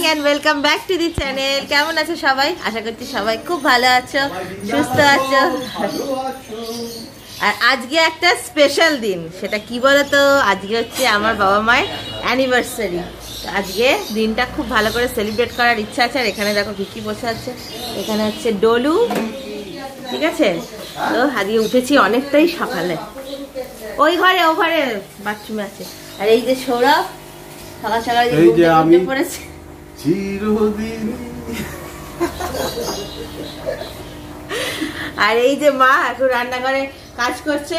and welcome back to the channel. কেমন আছো সবাই? আশা করছি সবাই খুব ভালো আছো, সুস্থ আছো। আর আজকে একটা স্পেশাল দিন, সেটা কি বলতো, আজকে হচ্ছে আমার বাবা মায়ের অ্যানিভার্সারি। আজকে দিনটা খুব ভালো করে সেলিব্রেট করার ইচ্ছা আছে। আর এখানে দেখো কি বসে আছে, এখানে হচ্ছে ডলু, ঠিক আছে। তো আজকে উঠেছি অনেকটাই সকালে, ওই ঘরে ও ঘরে বাথরুমে আছে। আর এই যে সৌরভ সকাল সকাল ঘুমিয়ে পড়েছে। আর এই যে মা এখন রান্না করে কাজ করছে।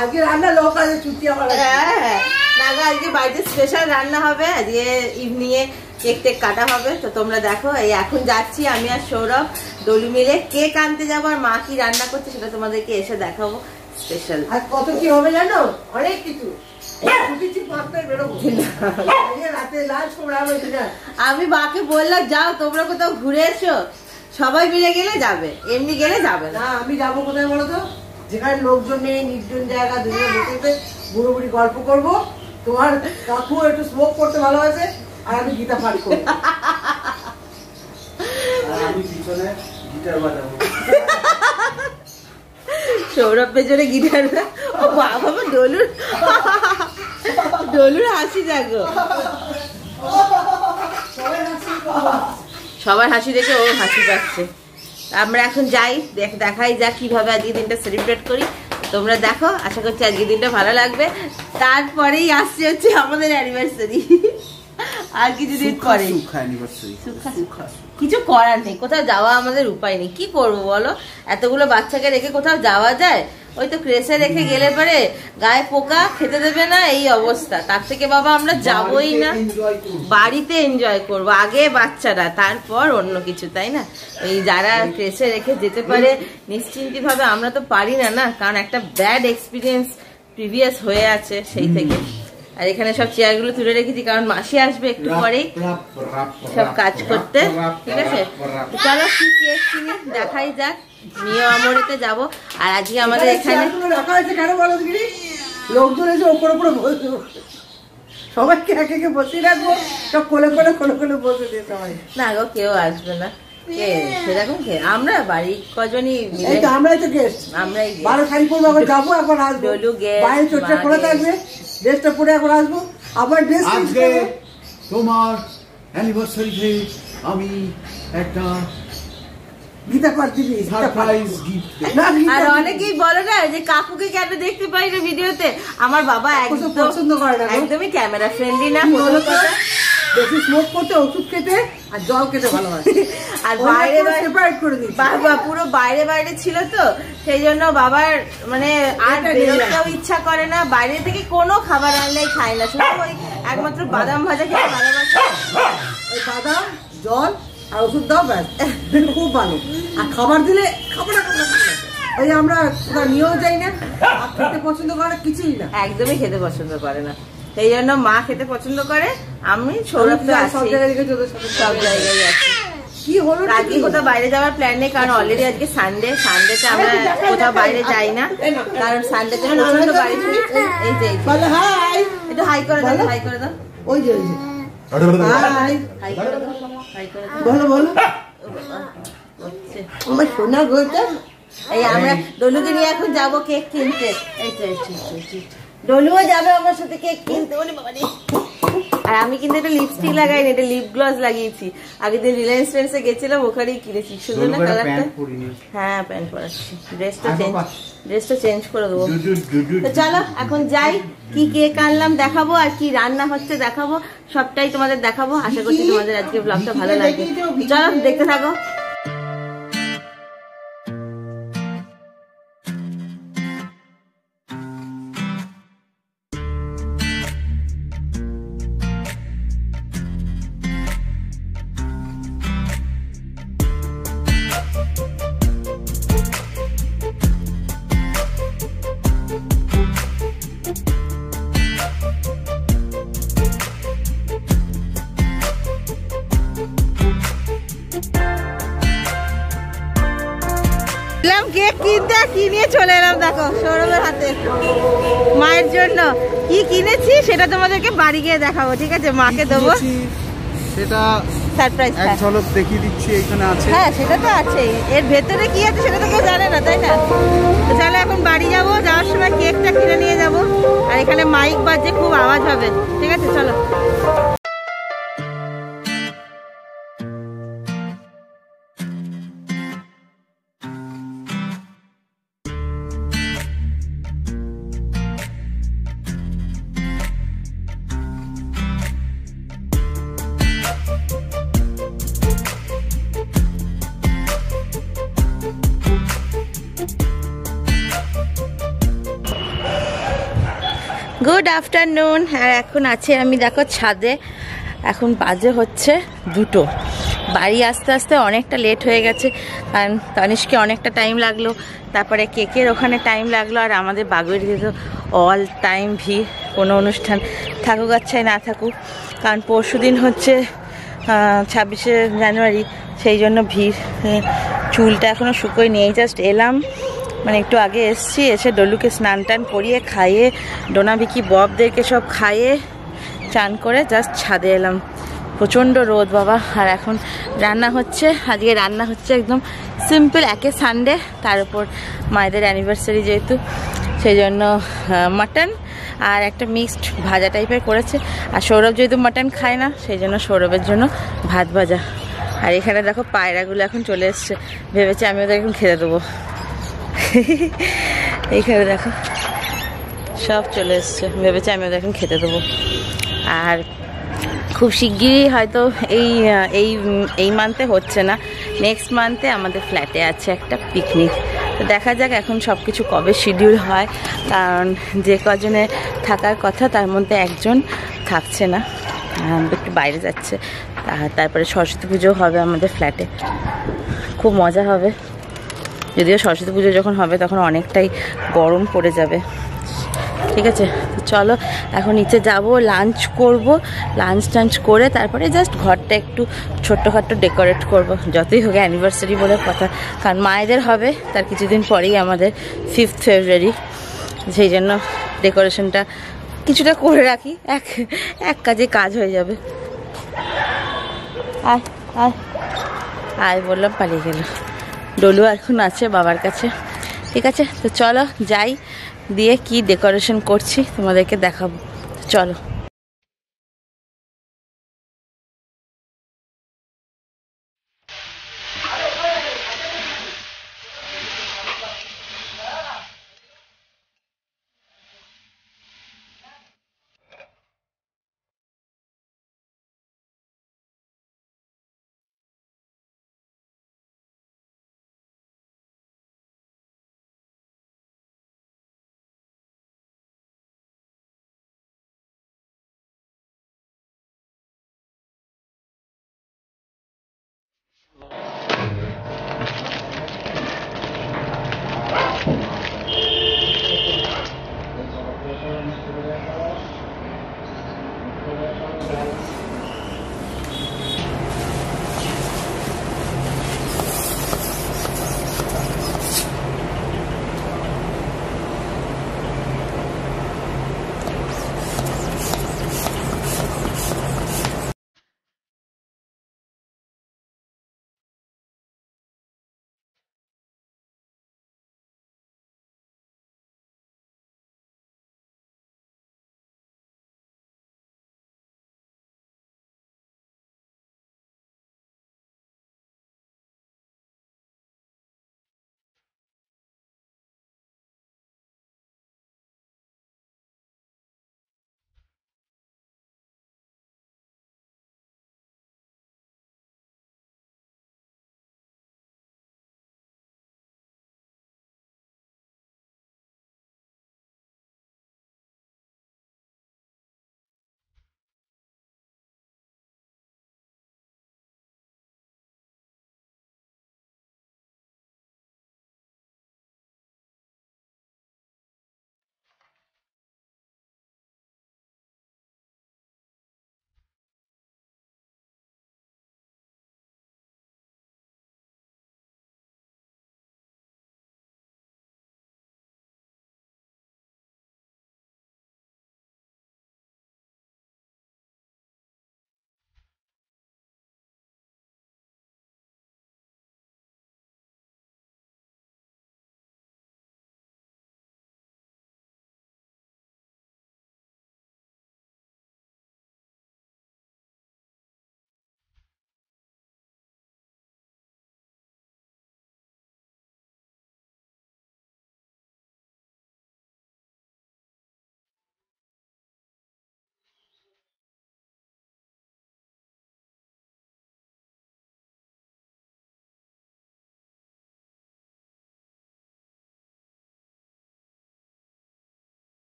আজকে রান্না লোক আছে, ছুটি আমার। হ্যাঁ, আজকে বাড়িতে স্পেশাল রান্না হবে। আজকে ইভিনিং এ কেক টেক কাটা হবে। তো তোমরা দেখো, এই এখন যাচ্ছি আমি আর সৌরভ ডলু মিলে কেক আনতে যাবো। আর মা কি রান্না করছে সেটা তোমাদেরকে এসে দেখাবো। স্পেশাল আর কত কি হবে জানো, অনেক কিছু। আমি মাকে বললাম যাও তোমরা কোথাও ঘুরে এসো, সবাই মিলে গেলে যাবে, এমনি গেলে যাবে না। আমি যাবো কোথায় বলো তো, যেখানে লোকজন নেই, নির্জন জায়গা, দুজনে বসে বুড়ো বুড়ি গল্প করবো। তোমার কাকু একটু স্মোক করতে ভালোবাসে, আর আমি গীতা পাঠ করবো। আমি পিছনে গিটার বাজাবো। সৌরভ পেছনে গিটার। ও বাবা, ডলুর হাসি দেখো, সবার হাসি দেখে ও হাসি পাচ্ছে। আমরা এখন যাই, দেখাই যাক কিভাবে আজকে দিনটা সেলিব্রেট করি। তোমরা দেখো, আশা করছি আজকে দিনটা ভালো লাগবে। তারপরেই আসছে হচ্ছে আমাদের অ্যানিভার্সারি। আর কিছুদিন পরে কিছু করার নেই, কোথাও যাওয়া আমাদের উপায় নেই। কি করবো বলো, এতগুলো বাচ্চাকে রেখে কোথাও যাওয়া যায়? ওই তো ক্রেসে রেখে গেলে পরে গায়ে পোকা, খেতে দেবে না, এই অবস্থা। তার থেকে বাবা আমরা যাবোই না, বাড়িতে এনজয় করবো। আগে বাচ্চারা, তারপর অন্য কিছু, তাই না? এই যারা ক্রেসে রেখে যেতে পারে নিশ্চিন্তি ভাবে, আমরা তো পারি না। না, কারণ একটা ব্যাড এক্সপিরিয়েন্স প্রিভিয়াস হয়ে আছে সেই থেকে। আর এখানে সব চেয়ারগুলো তুলে রেখেছি, কারণ মাসি আসবে একটু পরেই সব কাজ করতে, ঠিক আছে। চলো কি কেক কিনি দেখাই যাক। নিয়ে আমরেতে যাবো। আর আজকে আমাদের এখানে লোকজন এসে ওপর ওপরে সবাইকে একে একে বসিয়ে রাখবো, সব কোলে কোলে কোলে কোলে বসে দিয়ে সবাই। না গো, কেউ আসবে না। সেরকম আমরা বাড়ি কজনই মিলে, আমরাই তো গেস্ট। আমরাই 12 শাড়ি পরবো, যাবো এখন আসবো। বাইরে চোখটা খোলা থাকবে, ড্রেসটা পরে এখন আসবো আবার। ড্রেস আজকে তোমার অ্যানিভার্সারিতে আমি একটা গীতা পাঠ দিবি, সারপ্রাইজ গিফট। আর অনেকেই বলে না যে কাকুকে কেন দেখতে পাই না ভিডিওতে। আমার বাবা একদম পছন্দ করে না, একদমই ক্যামেরা ফ্রেন্ডলি না। বেশি স্মোক করতে, ওষুধ খেতে আর জল খেতে ভালোবাসে। আর বাইরে সেপারেট করে দিই, বাবা পুরো বাইরে বাইরে ছিল তো, সেই জন্য বাবার মানে আর বেরোতেও ইচ্ছা করে না। বাইরে থেকে কোনো খাবার আনলেই খায় না, শুধু ওই একমাত্র বাদাম ভাজা খেতে ভালোবাসে। ওই বাদাম, জল আর ওষুধ দাও, ব্যাস, খুব ভালো। আর খাবার দিলে খাবার ওই আমরা নিয়েও যাই না, খেতে পছন্দ করে না, কিছুই না, একদমই খেতে পছন্দ করে না। সেই জন্য মা খেতে পছন্দ করে, আমি সৌরভ সব জায়গায় সব জায়গায় আছি। কি হলো, আজকে কোথাও বাইরে যাওয়ার প্ল্যান নেই, কারণ অলরেডি আজকে সানডে। সানডেতে আমরা কোথাও বাইরে যাই না, কারণ সানডেতে প্রচন্ড বাড়ি। এই যে একটু হাই করে দাও, হাই করে দাও। ওই যে হাই করে দাও, হাই করে দাও, বলো বলো। আমার সোনা গোটা। এই আমরা ডলুকে নিয়ে এখন যাবো কেক কিনতে। এই তো ডলুও যাবে আমার সাথে কেক কিনতে। আর আমি কিন্তু এটা লিপস্টিক লাগাইনি, এটা লিপ গ্লস লাগিয়েছি। আগের দিন রিলায়েন্স ট্রেন্ডসে গেছিলাম, ওখানেই কিনেছি। সুন্দর না কালারটা? হ্যাঁ, প্যান্ট পরাচ্ছি, ড্রেসটা চেঞ্জ করে দেবো। তো চলো এখন যাই, কি কেক আনলাম দেখাবো, আর কি রান্না হচ্ছে দেখাবো, সবটাই তোমাদের দেখাবো। আশা করছি তোমাদের আজকে ব্লগটা ভালো লাগবে। চলো দেখতে থাকো। আমরা কি নিয়ে চলে এলাম দেখো সৌরভের হাতে মায়ের জন্য কি কিনেছি সেটা তোমাদেরকে বাড়ি গিয়ে দেখাবো, ঠিক আছে? মাকে দেবো সেটা সারপ্রাইজ, এক ঝলক দেখিয়ে দিচ্ছি, এখানে আছে। হ্যাঁ সেটা তো আছেই, এর ভেতরে কি আছে সেটা তো কেউ জানে না, তাই না? তো চলো এখন বাড়ি যাবো, যাওয়ার সময় কেকটা কিনে নিয়ে যাবো, আর এখানে মাইক বাজছে, খুব আওয়াজ হবে, ঠিক আছে? চলো। Good afternoon. আর এখন আছে আমি দেখো ছাদে, এখন বাজে হচ্ছে 2টো। বাড়ি আসতে আসতে অনেকটা লেট হয়ে গেছে, কারণ তানিশকে অনেকটা টাইম লাগলো, তারপরে কেকের ওখানে টাইম লাগলো, আর আমাদের বাগুড়িতে তো অল টাইম ভিড়, কোনো অনুষ্ঠান থাকুক আচ্ছাই না থাকুক, কারণ পরশু দিন হচ্ছে 26শে জানুয়ারি, সেই জন্য ভিড়। চুলটা এখনও শুকোয় নিয়ে জাস্ট এলাম, মানে একটু আগে এসছি, এসে ডলুকে স্নান টান করিয়ে খাইয়ে, ডোনা বিকি ববদেরকে সব খাইয়ে চান করে জাস্ট ছাদে এলাম। প্রচণ্ড রোদ বাবা। আর এখন রান্না হচ্ছে, আজকে রান্না হচ্ছে একদম সিম্পল, একে সানডে, তার উপর মায়েদের অ্যানিভার্সারি যেহেতু, সেই জন্য মাটন আর একটা মিক্সড ভাজা টাইপের করেছে। আর সৌরভ যেহেতু মাটন খায় না, সেই জন্য সৌরভের জন্য ভাত ভাজা। আর এখানে দেখো পায়রাগুলো এখন চলে এসছে, ভেবেছে আমি ওদের এখন খেতে দেবো। এইখানে দেখো সব চলে এসছে, ভেবেছে আমি ওদের এখন খেতে দেবো। আর খুব শিগগিরই হয়তো এই মান্থে হচ্ছে না, নেক্সট মান্থে আমাদের ফ্ল্যাটে আছে একটা পিকনিক। তো দেখা যাক এখন সব কিছু কবে শিডিউল হয়, কারণ যে কজনে থাকার কথা তার মধ্যে একজন থাকছে না, একটু বাইরে যাচ্ছে। তারপরে সরস্বতী পুজো হবে আমাদের ফ্ল্যাটে, খুব মজা হবে। যদিও সরস্বতী পুজো যখন হবে তখন অনেকটাই গরম পড়ে যাবে, ঠিক আছে? তো চলো এখন নিচে যাব, লাঞ্চ করব, লাঞ্চ টাঞ্চ করে তারপরে জাস্ট ঘরটা একটু ছোট্টখাট্টো ডেকোরেট করব, যতই হোক অ্যানিভার্সারি বলে কথা, কারণ মায়েদের হবে তার কিছুদিন পরেই আমাদের 5th ফেব্রুয়ারি, সেই জন্য ডেকোরেশনটা কিছুটা করে রাখি, এক কাজে কাজ হয়ে যাবে। আয় আয় আয় বললাম, পালিয়ে গেল। ডলু এখন আছে বাবার কাছে, ঠিক আছে? তো চলো যাই, দিয়ে কি ডেকোরেশন করছি তোমাদেরকে দেখাবো, চলো।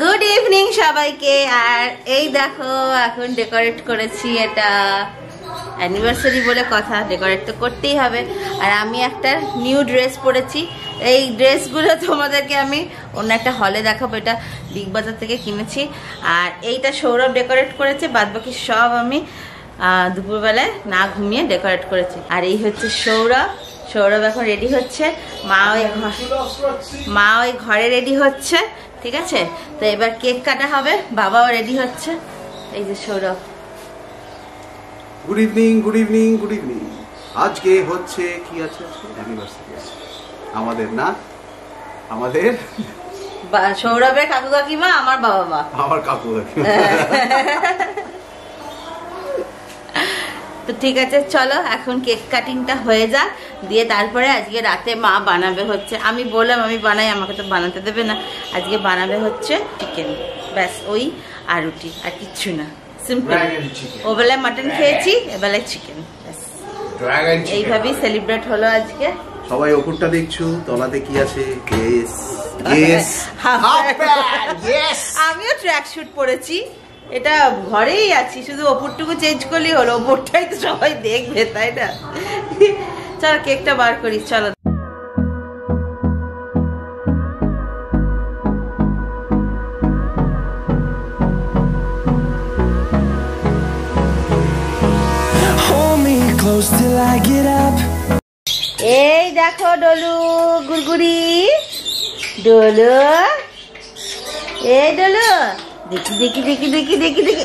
গুড ইভিনিং সবাইকে। আর এই দেখো এখন ডেকোরেট করেছি, এটা অ্যানিভার্সারি বলে কথা, ডেকোরেট তো করতেই হবে। আর আমি একটা নিউ ড্রেস পরেছি, এই ড্রেসগুলো তোমাদেরকে আমি অন্য একটা হলে দেখাবো, এটা বিগ বাজার থেকে কিনেছি। আর এইটা সৌরভ ডেকোরেট করেছে, বাদবাকি সব আমি দুপুরবেলায় না ঘুমিয়ে ডেকোরেট করেছি। আর এই হচ্ছে সৌরভ, সৌরভ এখন রেডি হচ্ছে, মা ওই ঘরে রেডি হচ্ছে, ঠিক আছে? তো এবার কেক কাটা হবে, বাবাও রেডি হচ্ছে। এই যে Sourav. Good evening, good evening, good evening. আজকে হচ্ছে কি আছে? অ্যানিভার্সারি আছে আমাদের, না আমাদের সৌরভের কাকু কাকিমা, আমার বাবা মা, আমার কাকু কাকিমা। তো ঠিক আছে, চলো এখন কেক কাটিংটা হয়ে যাক, দিয়ে তারপরে আজকে রাতে মা বানাবে হচ্ছে, আমি বললাম আমি বানাই, আমাকে তো বানাতে দেবে না, আজকে বানাবে হচ্ছে চিকেন, ব্যাস ওই আর রুটি, আর কিচ্ছু না, সিম্পল। ও বেলায় মাটন খেয়েছি, এবেলায় চিকেন, ব্যাস এইভাবেই সেলিব্রেট হলো আজকে। সবাই ওপরটা দেখছো, তলাতে কি আছে? আমিও ট্র্যাক শুট পরেছি, এটা ঘরেই আছি, শুধু ওপরটুকু চেঞ্জ করলেই হলো, ওপরটাই তো সবাই দেখবে, তাই না? চলো কেকটা বার করি, চলো। এই দেখো ডলু, গুড়গুড়ি ডলু, এই ডলু, দেখি দেখি দেখি দেখি দেখি দেখি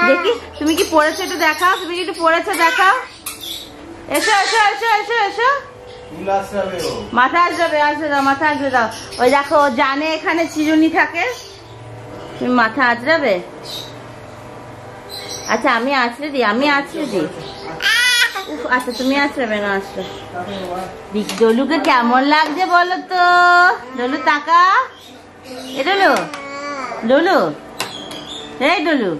দেখি, তুমি কি পড়েছো একটু দেখাও, তুমি কি একটু পড়েছো দেখাও, এসো এসো এসো এসো এসো, মাথা আসবে, আসবে দাও, মাথা আসবে দাও। ওই দেখো জানে এখানে চিরুনি থাকে, তুমি মাথা আঁচড়াবে? আচ্ছা আমি আঁচড়ে দিই, আমি আঁচড়ে দিই। আচ্ছা তুমি আঁচড়াবে না, আসো। ডলুকে কেমন লাগছে বলো তো? ডলু তাকা, এ ডলু, ডলু, এই Dolu.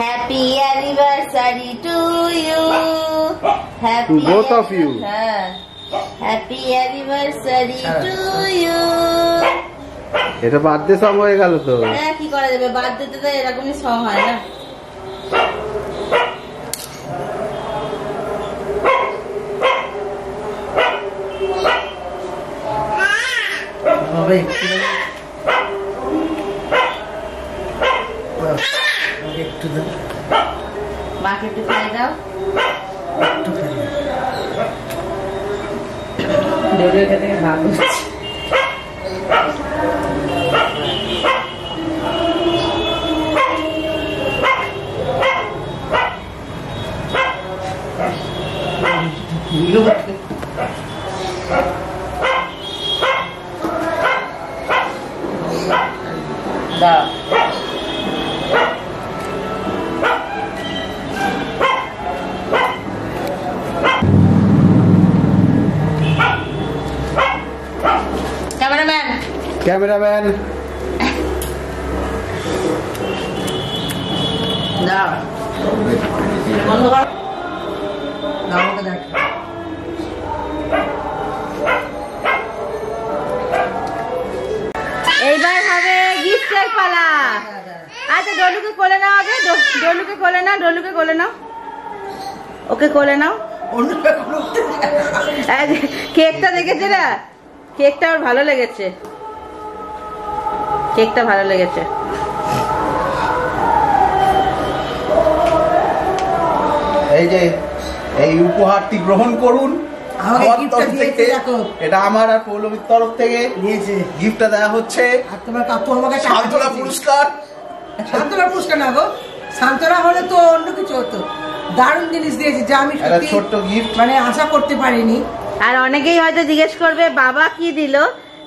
Happy anniversary to you. Happy to both of you. Happy anniversary to you. এটা বার্থডে সং হয়ে গেল তো। হ্যাঁ কি করা যাবে, বার্থডেতে তো এরকমই সং হয় না। মাকে একটু খাই দাও, ভাগ হচ্ছে। দাও ক্যামেরাম্যান, দাও বন্ধ কর, দাও আমাকে দেখ। এইবার হবে গিফটের পালা। আচ্ছা ডলুকে কোলে নাও আগে, ডলুকে কোলে নাও, ডলুকে কোলে নাও, ওকে কোলে নাও। কেকটা দেখেছে না, কেকটা আমার ভালো লেগেছে, কেকটা ভালো লেগেছে। এই যে এই উপহারটি গ্রহণ করুন। এটা আমার আর পৌলমীর তরফ থেকে দিয়েছে, গিফটটা দেওয়া হচ্ছে। আর তোমার কাকু আমাকে সান্ত্বনা পুরস্কার। সান্ত্বনা পুরস্কার না গো, সান্ত্বনা হলে তো অন্য কিছু হতো। দারুণ জিনিস দিয়েছে যা আমি সত্যি ছোট্ট গিফট মানে আশা করতে পারিনি। আর অনেকেই হয়তো জিজ্ঞেস করবে বাবা কি দিল।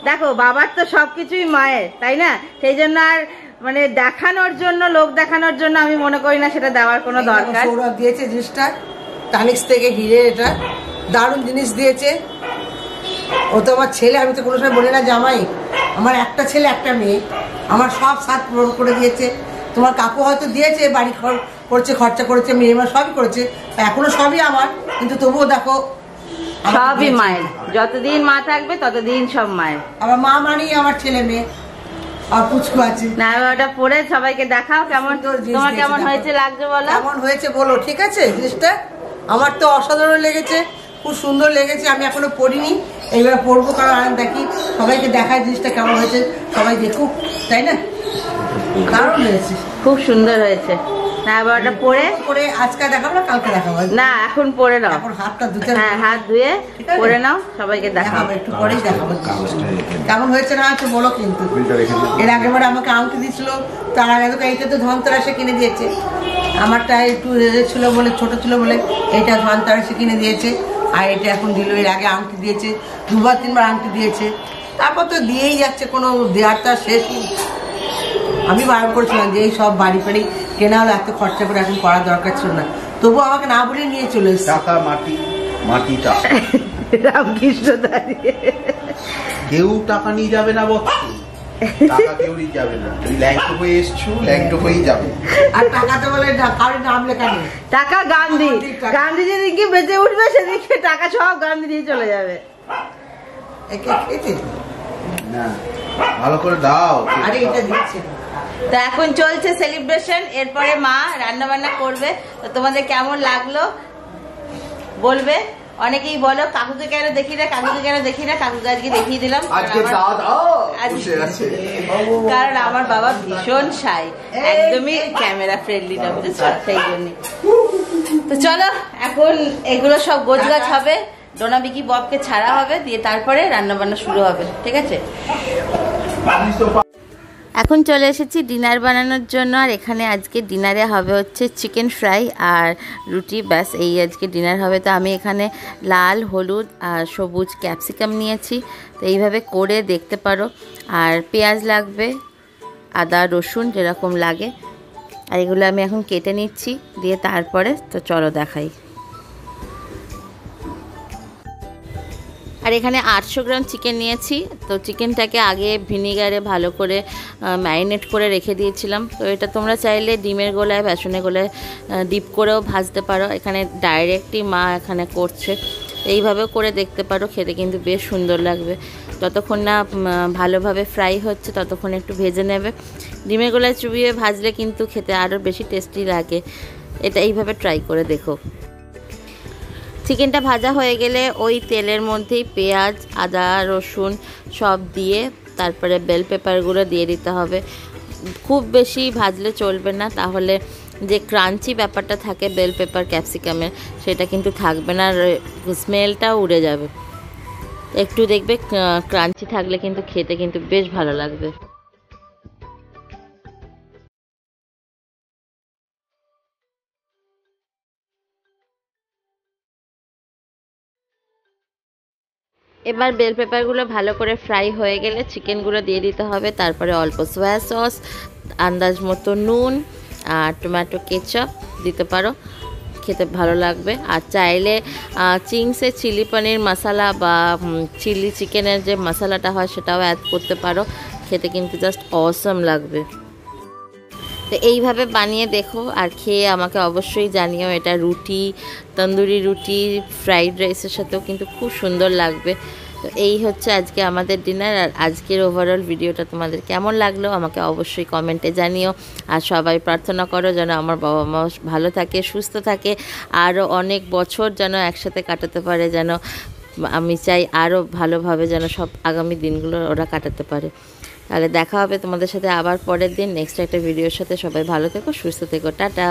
দেখো বাবার তো সবকিছুই মায়ের, তাই না? সেই জন্য আর মানে দেখানোর জন্য, লোক দেখানোর জন্য আমি মনে করি না সেটা দেওয়ার কোনো দরকার। সৌরভ দিয়েছে জিনিসটা টানিক্স থেকে হিরে, এটা দারুণ জিনিস দিয়েছে। ও তো আমার ছেলে, আমি তো কোনো সময় বলি না জামাই, আমার একটা ছেলে একটা মেয়ে, আমার সব সাথ পূরণ করে দিয়েছে। তোমার কাকু হয়তো দিয়েছে, বাড়ি করছে, খরচা করেছে, মেয়ে মা সবই করেছে, এখনো সবই আমার, কিন্তু তবুও দেখো সবই মায়ের। যতদিন মা থাকবে ততদিন সব মায়ের। আমার মা মানি আমার ছেলে মেয়ে আর পুচকু আছে। না ওটা পরে সবাইকে দেখাও কেমন, তোমার কেমন হয়েছে লাগছে বলো। কেমন হয়েছে বলো, ঠিক আছে জিনিসটা? আমার তো অসাধারণ লেগেছে, খুব সুন্দর লেগেছে। আমি এখনো পড়িনি, এইবার পড়বো, কারণ আমি দেখি সবাইকে দেখায় জিনিসটা কেমন হয়েছে, সবাই দেখুক, তাই না? দারুণ হয়েছে, খুব সুন্দর হয়েছে। না এবার ওটা পরে আজকে দেখাবো না কালকে দেখাবো? না এখন পরে নাও, এখন হাতটা ধুতে, হ্যাঁ হাত ধুয়ে পরে নাও, সবাইকে দেখাবো, একটু পরেই দেখাবো কেমন হয়েছে না হয়েছে বলো। কিন্তু এর আগেবার আমাকে আংটি দিয়েছিল, তার আগে তো এইটা তো ধনতেরাসে কিনে দিয়েছে। আমারটা একটু ছিল বলে, ছোট ছিল বলে এইটা ধনতেরাসে কিনে দিয়েছে। আর এটা এখন দিল, এর আগে আংটি দিয়েছে, 2-3বার আংটি দিয়েছে, তারপর তো দিয়েই যাচ্ছে, কোনো দেওয়ার তার শেষ নেই। আমি বারণ করেছিলাম যে এই সব বাড়ি ফাড়ি কেনা হলে এত খরচা করে এখন করার দরকার ছিল না, তবুও আমাকে না বলে নিয়ে চলে এসেছে। টাকা মাটি, মাটি টাকা। রামকৃষ্ণ দাঁড়িয়ে কেউ টাকা নিয়ে যাবে না বল, টাকা কেউ নিয়ে যাবে না। তুই ল্যাংটো হয়ে এসছো, ল্যাংটো হয়েই যাবে। আর টাকাতে বলে কারোর নাম লেখা নেই। টাকা গান্ধী, গান্ধী যেদিনকে বেঁচে উঠবে সেদিকে টাকা সব গান্ধী দিয়ে চলে যাবে। না ভালো করে দাও। আরে এটা দিচ্ছে। তো এখন চলছে সেলিব্রেশন, এরপরে মা রান্না বান্না করবে। তো তোমাদের কেমন লাগলো বলবে। অনেকেই বলো কাকুকে কেন দেখি না, কাকুকে কেন দেখি না, কাকুকে আজকে দেখিয়ে দিলাম। কারণ আমার বাবা ভীষণ শাই, একদমই ক্যামেরা ফ্রেন্ডলি না, বুঝেছো, সেই জন্য। তো চলো এখন এগুলো সব গোছগাছ হবে, ডোনা বিকি ববকে ছাড়া হবে, দিয়ে তারপরে রান্না বান্না শুরু হবে, ঠিক আছে? এখন চলে এসেছি ডিনার বানানোর জন্য। আর এখানে আজকে ডিনারে হবে হচ্ছে চিকেন ফ্রাই আর রুটি, ব্যাস এই আজকে ডিনার হবে। তো আমি এখানে লাল, হলুদ আর সবুজ ক্যাপসিকাম নিয়েছি, তো এইভাবে করে দেখতে পারো। আর পেঁয়াজ লাগবে, আদা রসুন যেরকম লাগে, আর এগুলো আমি এখন কেটে নিচ্ছি, দিয়ে তারপরে তো চলো দেখাই। আর এখানে 800 গ্রাম চিকেন নিয়েছি। তো চিকেনটাকে আগে ভিনিগারে ভালো করে ম্যারিনেট করে রেখে দিয়েছিলাম। তো এটা তোমরা চাইলে ডিমের গোলায়, বেসনের গোলায় ডিপ করেও ভাজতে পারো। এখানে ডাইরেক্টই মা এখানে করছে, এইভাবেও করে দেখতে পারো, খেতে কিন্তু বেশ সুন্দর লাগবে। যতক্ষণ না ভালোভাবে ফ্রাই হচ্ছে ততক্ষণ একটু ভেজে নেবে। ডিমের গোলায় চুবিয়ে ভাজলে কিন্তু খেতে আরও বেশি টেস্টি লাগে। এটা এইভাবে ট্রাই করে দেখো। চিকেনটা ভাজা হয়ে গেলে ওই তেলের মধ্যেই পেঁয়াজ, আদা রসুন সব দিয়ে তারপরে বেল পেপারগুলো দিয়ে দিতে হবে। খুব বেশি ভাজলে চলবে না, তাহলে যে ক্রাঞ্চি ব্যাপারটা থাকে বেল পেপার ক্যাপসিকামের সেটা কিন্তু থাকবে না, স্মেলটাও উড়ে যাবে। একটু দেখবে ক্রাঞ্চি থাকলে কিন্তু খেতে কিন্তু বেশ ভালো লাগবে। এবার বেল পেপারগুলো ভালো করে ফ্রাই হয়ে গেলে চিকেনগুলো দিয়ে দিতে হবে। তারপরে অল্প সয়া সস, আন্দাজ মতো নুন আর টমেটো কেচাপ দিতে পারো, খেতে ভালো লাগবে। আর চাইলে চিংসের চিলি পনির মশলা বা চিলি চিকেনের যে মশলাটা হয় সেটাও অ্যাড করতে পারো, খেতে কিন্তু জাস্ট অসম লাগবে। তো এইভাবে বানিয়ে দেখো আর খেয়ে আমাকে অবশ্যই জানিও। এটা রুটি, তন্দুরি রুটি, ফ্রাইড রাইসের সাথেও কিন্তু খুব সুন্দর লাগবে। তো এই হচ্ছে আজকে আমাদের ডিনার। আর আজকের ওভারঅল ভিডিওটা তোমাদের কেমন লাগলো আমাকে অবশ্যই কমেন্টে জানিও। আর সবাই প্রার্থনা করো যেন আমার বাবা মা ভালো থাকে, সুস্থ থাকে, আরও অনেক বছর যেন একসাথে কাটাতে পারে, যেন আমি চাই আরও ভালোভাবে যেন সব আগামী দিনগুলো ওরা কাটাতে পারে। তাহলে দেখা হবে তোমাদের সাথে আবার পরের দিন নেক্সট একটা ভিডিওর সাথে। সবাই ভালো থেকো, সুস্থ থেকো, টাটা।